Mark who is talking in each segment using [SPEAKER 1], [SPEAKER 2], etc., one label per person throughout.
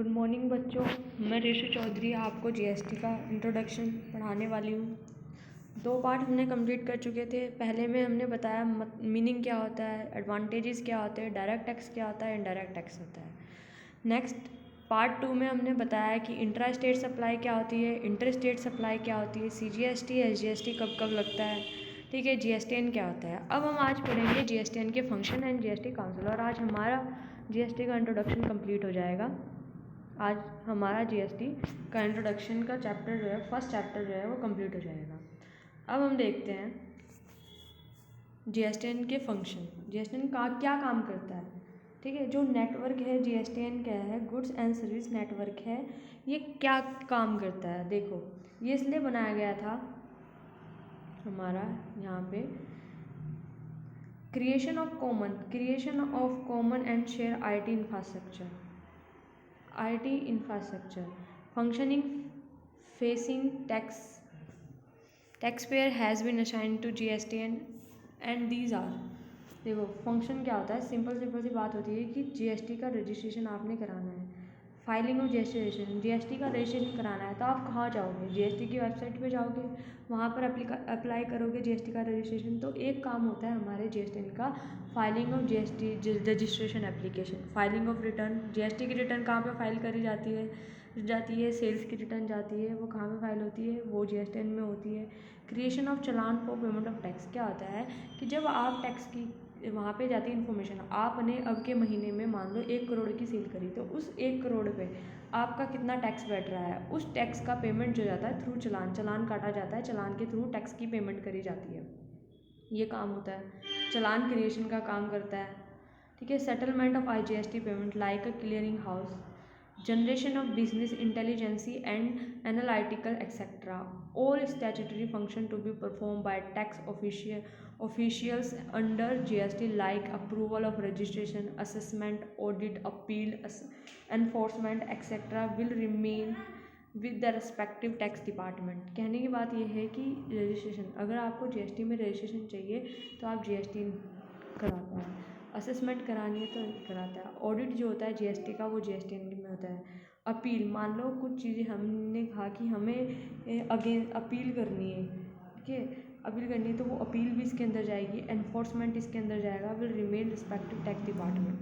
[SPEAKER 1] Good morning बच्चों, मैं रेशु चौधरी आपको जीएसटी का इंट्रोडक्शन पढ़ाने वाली हूँ। 2 पार्ट हमने कंप्लीट कर चुके थे। पहले में हमने बताया मीनिंग क्या होता है, एडवांटेजेस क्या होते हैं, डायरेक्ट टैक्स क्या होता है, इनडायरेक्ट टैक्स होता है। नेक्स्ट पार्ट 2 में हमने बताया कि इंट्रा स्टेट सप्लाई क्या होती है, इंटर स्टेट सप्लाई क्या होती है, सीजीएसटी एसजीएसटी कब कब लगता है, ठीक है, जीएसटीएन क्या होता है। अब हम आज पढ़ेंगे जीएसटीएन के फंक्शन एंड जीएसटी काउंसिल, और आज हमारा जीएसटी का इंट्रोडक्शन कंप्लीट हो जाएगा। आज हमारा जीएसटी का इंट्रोडक्शन का चैप्टर जो है, फर्स्ट चैप्टर जो है वो कंप्लीट हो जाएगा। अब हम देखते हैं जीएसटीएन के फंक्शन। जीएसटीएन का क्या काम करता है, ठीक है। जो नेटवर्क है जीएसटीएन क्या है, गुड्स एंड सर्विस नेटवर्क है। ये क्या काम करता है, देखो ये इसलिए बनाया गया था हमारा यहाँ पे creation of common and share IT infrastructure functioning facing taxpayer has been assigned to GSTN and these are, देखो फंक्शन क्या होता है, सिंपल सी बात होती है कि जीएसटी का रजिस्ट्रेशन आपने कराना है, फाइलिंग ऑफ रजिस्ट्रेशन, जीएसटी का रजिस्ट्रेशन कराना है तो आप कहाँ जाओगे, जीएसटी की वेबसाइट पे जाओगे, वहाँ पर अप्लाई करोगे जीएसटी का रजिस्ट्रेशन। तो एक काम होता है हमारे जीएसटीएन का, filing of GST registration application, filing of return. GST की रिटर्न कहाँ पे फाइल करी जाती है, सेल्स की रिटर्न जाती है, वो कहाँ पे फाइल होती है, वो जीएसटीएन में होती है। Creation of challan for payment of tax, क्या होता है कि जब आप टैक्स की वहाँ पे जाती है इन्फॉर्मेशन, आपने अब के महीने में मान लो 1 करोड़ की सेल करी, तो उस 1 करोड़ पे आपका कितना टैक्स बैठ रहा है, उस टैक्स का पेमेंट जो जाता है थ्रू चालान काटा जाता है, चालान के थ्रू टैक्स की पेमेंट करी जाती है। ये काम होता है, चालान क्रिएशन का काम करता है, ठीक है। Settlement of IGST payment like a clearing house, generation of business intelligence and analytical etc. All statutory function to be performed by tax officials under GST like approval of registration, assessment, audit, appeal, enforcement etc. will remain with the respective tax department। कहने की बात यह है कि registration, अगर आपको GST में registration चाहिए तो आप जीएसटी कराता है, असेसमेंट करानी है तो कराता है, ऑडिट जो होता है जीएसटी का वो जीएसटीएन में होता है। अपील, मान लो कुछ चीज़ें हमने कहा कि हमें अगेन अपील करनी है, ठीक है, अपील करनी है तो वो अपील भी इसके अंदर जाएगी, एनफोर्समेंट इसके अंदर जाएगा, will remain respective tax department,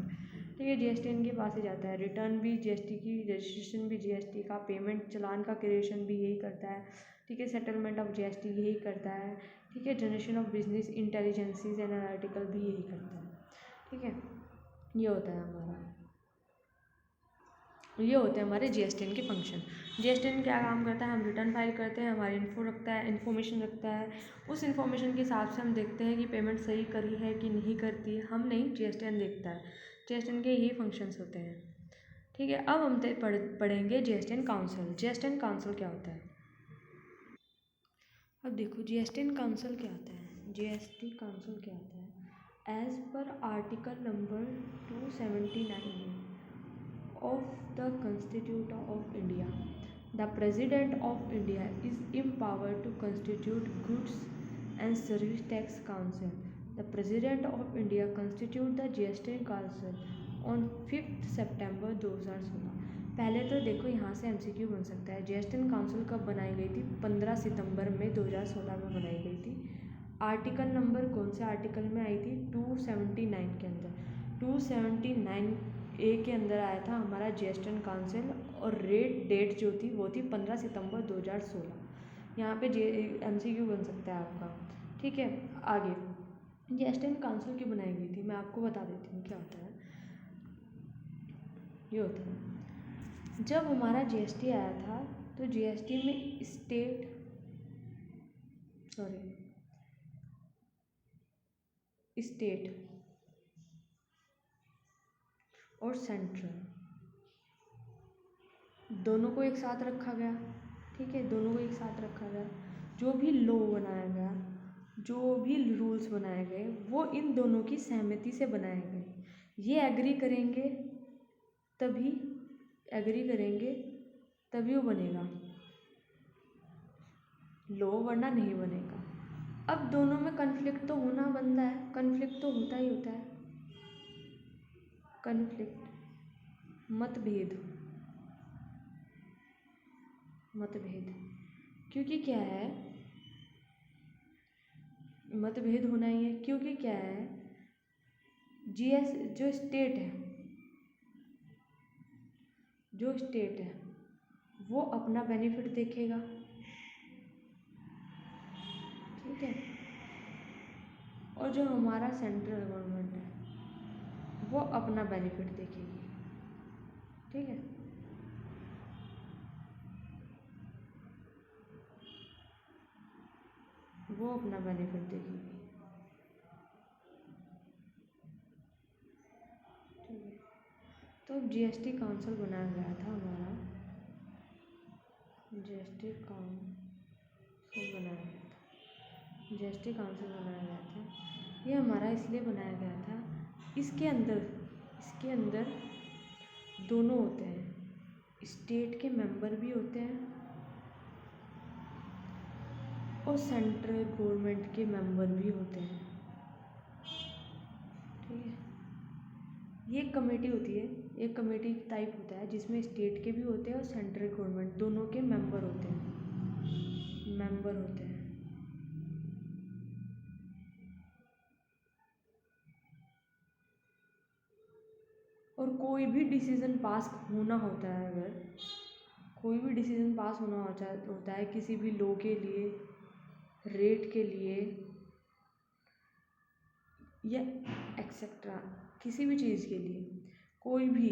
[SPEAKER 1] ठीक है, जीएसटीएन के पास ही जाता है। रिटर्न भी जीएसटी की, रजिस्ट्रेशन भी जीएसटी का, पेमेंट चालान का क्रिएशन भी यही करता है, ठीक है, सेटलमेंट ऑफ जीएसटी यही करता है, ठीक है, generation of business intelligences and analytical भी यही करता है, ठीक है। ये होता है हमारे जीएसटीएन के फंक्शन। जीएसटीएन क्या काम करता है, हम रिटर्न फाइल करते हैं, हमारी इन्फॉर्मेशन रखता है, उस इन्फॉर्मेशन के हिसाब से हम देखते हैं कि पेमेंट सही करी है कि नहीं करती है, हम नहीं, जीएसटीएन देखता है। जीएसटीएन के यही फंक्शंस होते हैं, ठीक है। अब हम पढ़ेंगे जीएसटीएन काउंसिल। जीएसटीएन काउंसिल क्या होता है, अब देखो जीएसटीएन काउंसिल क्या होता है। जीएसटी काउंसिल क्या होता है, as per article number 279 of the Constitution of India, the President of India is empowered to constitute Goods and Service Tax Council. The President of India constituted the GST Council on 5th September 2016। पहले तो देखो यहाँ से MCQ बन सकता है, GST council कब बनाई गई थी, 15 सितंबर में 2016 में बनाई गई थी। आर्टिकल नंबर कौन से आर्टिकल में आई थी, 279 के अंदर, 279 ए के अंदर आया था हमारा जीएसटीएन काउंसिल, और डेट जो थी वो थी 15 सितंबर 2016। यहाँ पे एमसीक्यू बन सकता है आपका, ठीक है। आगे जीएसटीएन काउंसिल क्यों बनाई गई थी, मैं आपको बता देती हूँ क्या होता है। ये होता है, जब हमारा जीएसटी आया था तो जीएसटी में स्टेट और सेंट्रल दोनों को एक साथ रखा गया, ठीक है, दोनों को एक साथ रखा गया। जो भी लॉ बनाया गया, जो भी रूल्स बनाए गए, वो इन दोनों की सहमति से बनाए गए। ये एग्री करेंगे तभी वो बनेगा लॉ, वरना नहीं बनेगा। अब दोनों में कन्फ्लिक्ट तो होना बनता है, कन्फ्लिक्ट तो होता ही होता है, कन्फ्लिक्ट, मतभेद, मतभेद, क्योंकि क्या है, मतभेद होना ही है, क्योंकि क्या है, जीएस जो स्टेट है वो अपना बेनिफिट देखेगा, ठीक है, और जो हमारा सेंट्रल गवर्नमेंट है वो अपना बेनिफिट देखेगी, ठीक है। वो अपना बेनिफिट देखेगी, ठीक है। तो जीएसटी काउंसिल बनाया गया था हमारा, जीएसटी काउंसिल बनाया गया था, जीएसटी काउंसिल बनाया गया था। ये हमारा इसलिए बनाया गया था, इसके अंदर दोनों होते हैं, स्टेट के मेंबर भी होते हैं और सेंट्रल गवर्नमेंट के मेंबर भी होते हैं, ठीक है। ये एक कमेटी होती है, एक कमेटी टाइप होता है जिसमें स्टेट के भी होते हैं और सेंट्रल गवर्नमेंट दोनों के मेंबर होते हैं। और कोई भी डिसीजन पास होना होता है, अगर कोई भी डिसीजन पास होना होता है किसी भी लॉ के लिए, रेट के लिए या एक्सेट्रा किसी भी चीज़ के लिए, कोई भी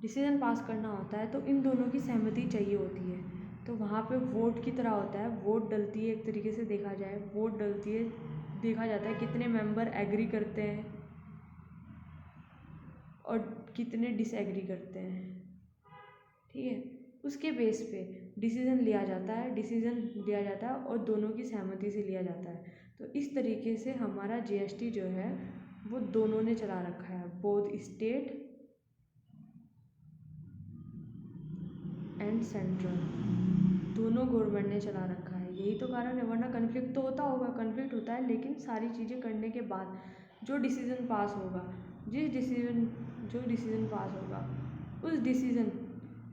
[SPEAKER 1] डिसीजन पास करना होता है तो इन दोनों की सहमति चाहिए होती है। तो वहाँ पे वोट की तरह होता है, वोट डलती है, एक तरीके से देखा जाए वोट डलती है, देखा जाता है कितने मेंबर एग्री करते हैं और कितने डिसएग्री करते हैं, ठीक है। उसके बेस पे डिसीज़न लिया जाता है और दोनों की सहमति से लिया जाता है। तो इस तरीके से हमारा जीएसटी जो है वो दोनों ने चला रखा है, बोथ स्टेट एंड सेंट्रल, दोनों गवर्नमेंट ने चला रखा है। यही तो कारण है, वरना कन्फ्लिक्ट तो होता होगा, कन्फ्लिक्ट होता है, लेकिन सारी चीज़ें करने के बाद जो डिसीज़न पास होगा, जो डिसीज़न पास होगा उस डिसीज़न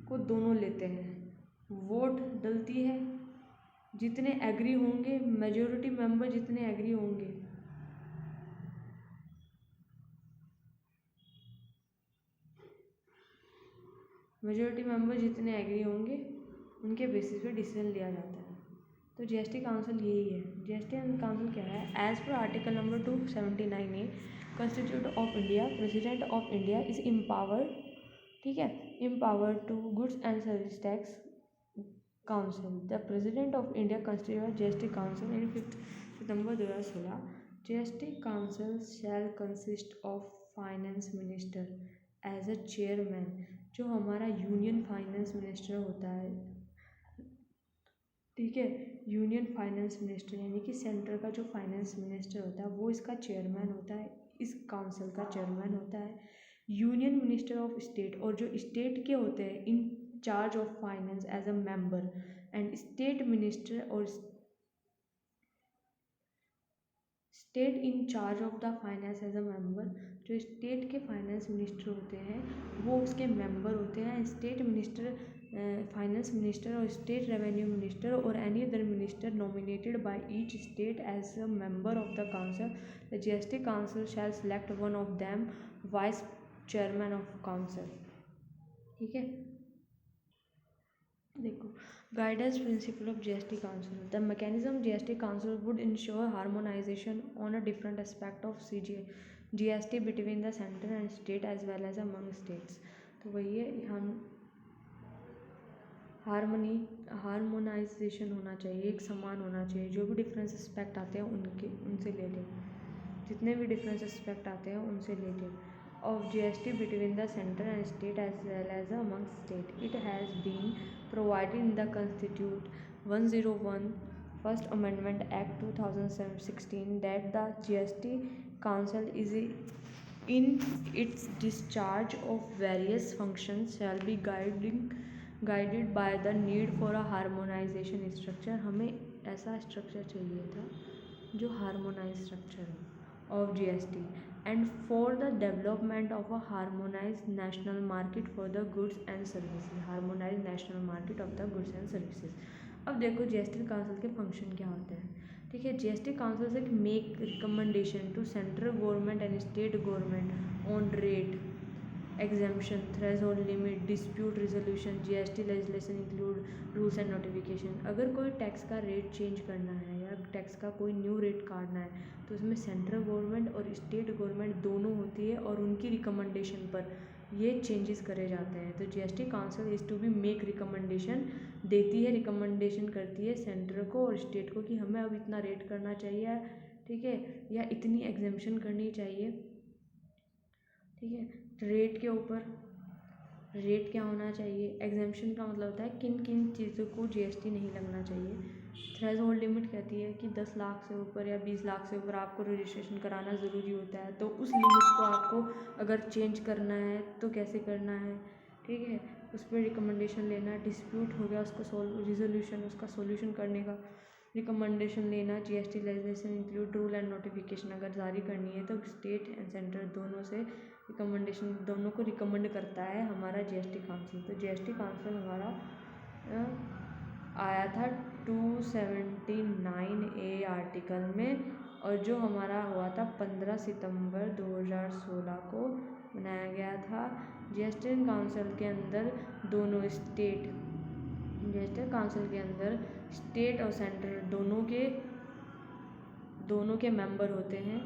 [SPEAKER 1] को दोनों लेते हैं, वोट डलती है, जितने एग्री होंगे, मेजॉरिटी मेंबर जितने एग्री होंगे उनके बेसिस पे डिसीजन लिया जाता है। तो जीएसटी काउंसिल यही है। जीएसटी काउंसिल क्या है? As per article number 279A constitute of India, president of India is empowered, ठीक है, empowered to goods and service tax council. The president of India constitute GST council in 5 September 2016। GST council shall consist of finance minister as a chairman. जो हमारा union finance minister होता है, ठीक है, union finance minister यानी कि centre का जो फाइनेंस मिनिस्टर होता है वो इसका चेयरमैन होता है, इस काउंसिल का चेयरमैन होता है। यूनियन मिनिस्टर ऑफ स्टेट, और जो स्टेट के होते हैं in charge of finance as a member, and state minister और state in charge of the finance as a member. जो स्टेट के फाइनेंस मिनिस्टर होते हैं वो उसके मेंबर होते हैं। स्टेट मिनिस्टर, फाइनेंस मिनिस्टर और स्टेट रेवेन्यू मिनिस्टर और any other minister nominated by each state as a member of the council. The GST council shall select one of them vice chairman of council, ठीक है। देखो, guidance principle of GST Council. The mechanism GST Council would ensure harmonization on a different aspect of GST between the center and state as well as among states. तो वही है, हम हारमोनाइजेशन होना चाहिए, एक समान होना चाहिए, जो भी डिफरेंस एस्पेक्ट आते हैं उनसे रिलेटेड, जितने भी डिफरेंस एस्पेक्ट आते हैं उनसे related of GST between the center and state as well as among state. It has been provided in the Constitution 101 First Amendment Act 2016 that the GST Council is in its discharge of various functions shall be guided by the need for a harmonization structure. हमें ऐसा structure चाहिए था जो harmonise structure हो of GST, and for the development of a harmonized national market for the goods and services, harmonized national market of the goods and services। अब देखो GST council के function क्या होते हैं, ठीक है। जीएसटी काउंसिल से make recommendation to central government and state government on rate, exemption, threshold limit, dispute resolution, GST legislation include rules and notification. अगर कोई टैक्स का रेट चेंज करना है या टैक्स का कोई न्यू रेट काटना है तो उसमें सेंट्रल गवर्नमेंट और स्टेट गवर्नमेंट दोनों होती है और उनकी रिकमेंडेशन पर ये चेंजेस करे जाते हैं। तो GST council is to be make recommendation, देती है, रिकमेंडेशन करती है सेंट्रल को और स्टेट को कि हमें अब इतना रेट करना चाहिए, ठीक है, या इतनी एग्जेम्पशन करनी चाहिए, ठीक है। रेट के ऊपर रेट क्या होना चाहिए, एग्जेम्पशन का मतलब होता है किन किन चीज़ों को जीएसटी नहीं लगना चाहिए। थ्रेशोल्ड लिमिट कहती है कि 10 लाख से ऊपर या 20 लाख से ऊपर आपको रजिस्ट्रेशन कराना ज़रूरी होता है, तो उस लिमिट को आपको अगर चेंज करना है तो कैसे करना है, ठीक है, उस पर रिकमेंडेशन लेना। डिस्प्यूट हो गया, उसको रिजोल्यूशन, उसका सोल्यूशन करने का रिकमेंडेशन लेना। GST legislation include rule and notification, अगर जारी करनी है तो स्टेट एंड सेंटर दोनों से रिकमेंडेशन, दोनों को रिकमेंड करता है हमारा जीएसटी काउंसिल। तो जीएसटी काउंसिल हमारा आया था 279A आर्टिकल में, और जो हमारा हुआ था 15 सितंबर 2016 को बनाया गया था। जीएसटी काउंसिल के अंदर दोनों स्टेट, जीएसटी काउंसिल के अंदर स्टेट और सेंटर दोनों के मेंबर होते हैं।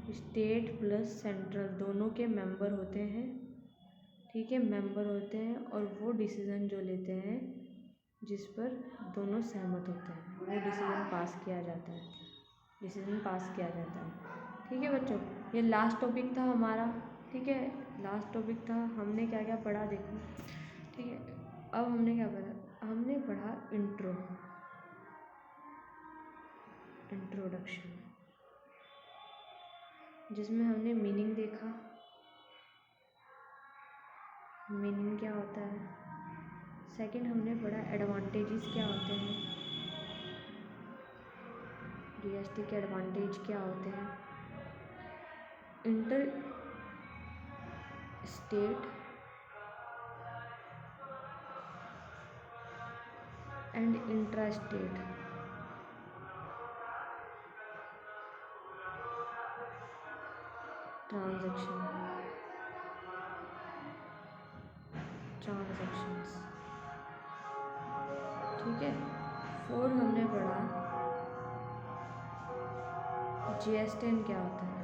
[SPEAKER 1] स्टेट प्लस सेंट्रल दोनों के मेंबर होते हैं, ठीक है, मेंबर होते हैं, और वो डिसीज़न जो लेते हैं जिस पर दोनों सहमत होते हैं वो डिसीज़न पास किया जाता है, ठीक है बच्चों। ये लास्ट टॉपिक था हमारा, ठीक है, लास्ट टॉपिक था। हमने क्या क्या पढ़ा देखो, ठीक है। अब हमने क्या पढ़ा, हमने पढ़ा इंट्रोडक्शन, जिसमें हमने मीनिंग देखा, मीनिंग क्या होता है। सेकंड हमने पढ़ा एडवांटेजेस क्या होते हैं, जीएसटी के एडवांटेज क्या होते हैं। Inter state and intra state transactions, ठीक है। 4 हमने पढ़ा जीएसटी क्या होता है,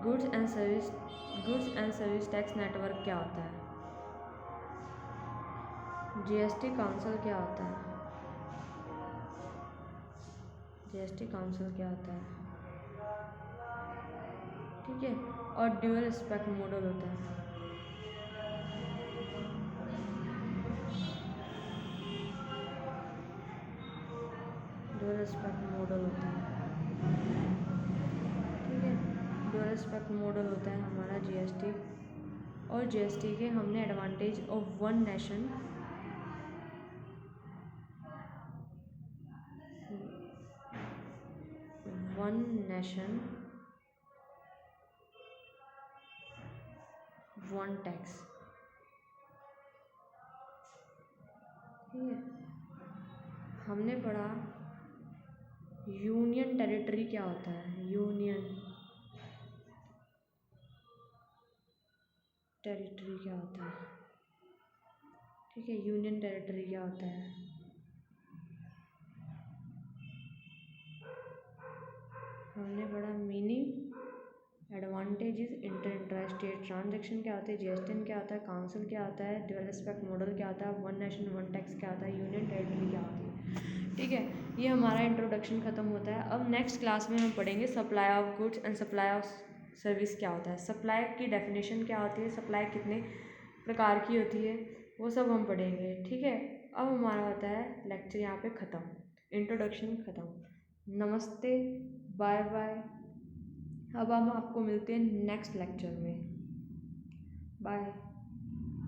[SPEAKER 1] goods and service tax network क्या होता है, जीएसटी काउंसिल क्या होता है, ठीक है, और ड्यूअल रिस्पेक्ट मॉडल होता है, ठीक है, ड्यूअल रिस्पेक्ट मॉडल होता है हमारा जीएसटी। और जीएसटी के हमने advantage of one nation one tax, ठीक है। हमने पढ़ा यूनियन टेरिटरी क्या होता है, यूनियन टेरिटरी क्या होता है, ठीक है, यूनियन टेरिटरी क्या होता है। हमने पढ़ा meaning, advantages, intra state transaction क्या होते हैं, जीएसटी क्या होता है, काउंसिल क्या होता है, ड्यूअल रिस्पेक्ट मॉडल क्या होता है, वन नेशन वन टैक्स क्या होता है, यूनियन टेरिटरी क्या होती है, ठीक है। ये हमारा इंट्रोडक्शन ख़त्म होता है। अब नेक्स्ट क्लास में हम पढ़ेंगे supply of goods and supply of service क्या होता है, सप्लाई की डेफिनेशन क्या होती है, सप्लाई कितने प्रकार की होती है, वो सब हम पढ़ेंगे, ठीक है। अब हमारा होता है लेक्चर यहाँ पे ख़त्म, इंट्रोडक्शन ख़त्म। नमस्ते, बाय बाय। अब हम आपको मिलते हैं नेक्स्ट लेक्चर में, बाय।